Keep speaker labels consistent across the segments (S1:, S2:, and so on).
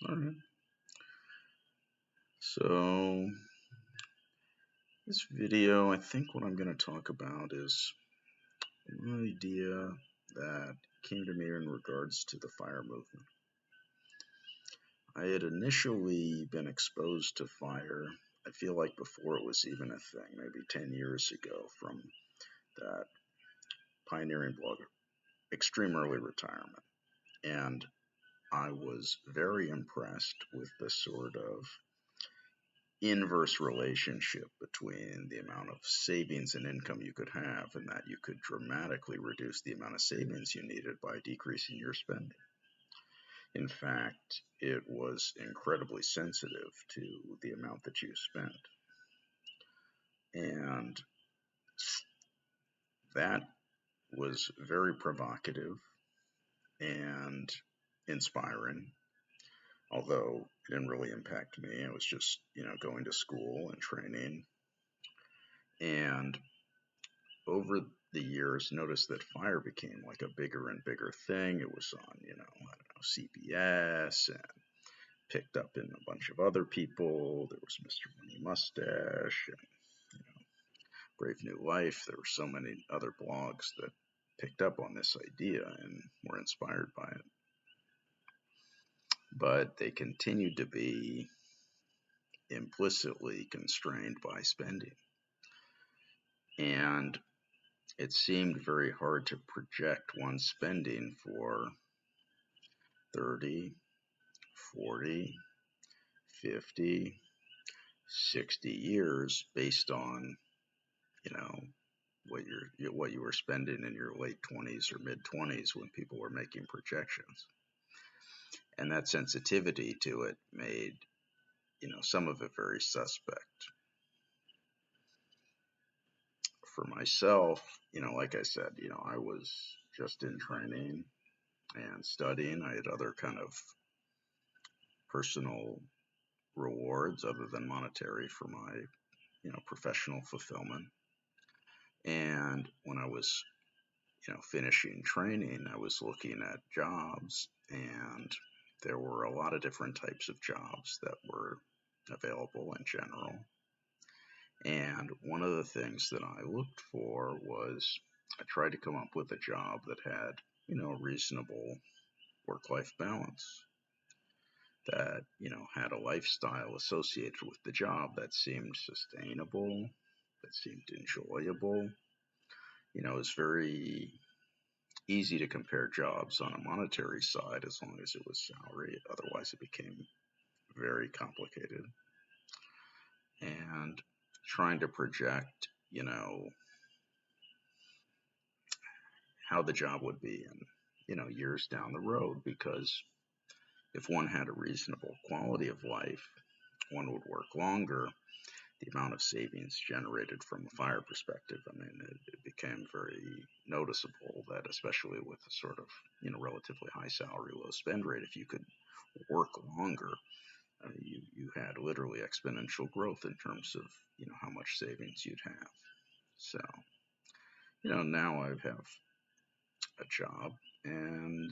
S1: All right. So, this video, I think what I'm going to talk about is an idea that came to me in regards to the fire movement. I had initially been exposed to fire, I feel like before it was even a thing, maybe 10 years ago, from that pioneering blog, Extreme Early Retirement. And I was very impressed with the sort of inverse relationship between the amount of savings and income you could have, and that you could dramatically reduce the amount of savings you needed by decreasing your spending. In fact, it was incredibly sensitive to the amount that you spent. And that was very provocative and inspiring, although it didn't really impact me. I was just, going to school and training. And over the years, noticed that fire became like a bigger and bigger thing. It was on, I don't know, CBS, and picked up in a bunch of other people. There was Mr. Money Mustache and Brave New Life. There were so many other blogs that picked up on this idea and were inspired by it. But they continued to be implicitly constrained by spending. And it seemed very hard to project one's spending for 30, 40, 50, 60 years based on, you know, what you were spending in your late 20s or mid 20s when people were making projections. And that sensitivity to it made, some of it very suspect. For myself, like I said, I was just in training and studying. I had other kind of personal rewards other than monetary for my, professional fulfillment. And when I was, finishing training, I was looking at jobs, and there were a lot of different types of jobs that were available in general. And one of the things that I looked for was I tried to come up with a job that had, a reasonable work-life balance, that, had a lifestyle associated with the job that seemed sustainable, that seemed enjoyable. It's very easy to compare jobs on a monetary side as long as it was salary. Otherwise, it became very complicated. And trying to project, how the job would be in, years down the road, because if one had a reasonable quality of life, one would work longer. The amount of savings generated from a fire perspective, I mean, it became very noticeable that, especially with a sort of, relatively high salary, low spend rate, if you could work longer, you had literally exponential growth in terms of, how much savings you'd have. So, now I have a job, and,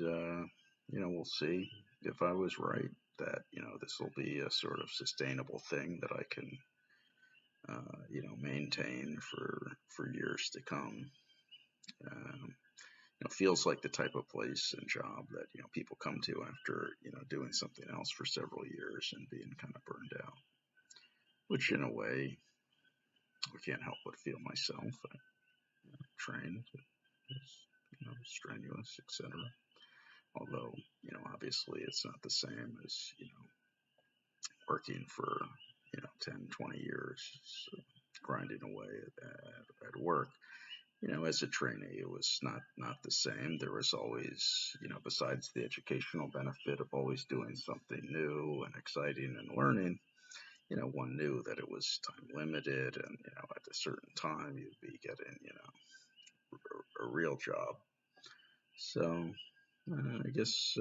S1: we'll see if I was right that, this will be a sort of sustainable thing that I can maintain for years to come. Feels like the type of place and job that people come to after doing something else for several years and being kind of burned out. Which, in a way, I can't help but feel myself. I trained, it's strenuous, etc. Although, obviously, it's not the same as working for 10, 20 years, so grinding away at work. As a trainee, it was not the same. There was always, besides the educational benefit of always doing something new and exciting and learning, one knew that it was time limited, and at a certain time you'd be getting, a real job. So I guess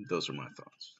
S1: those are my thoughts.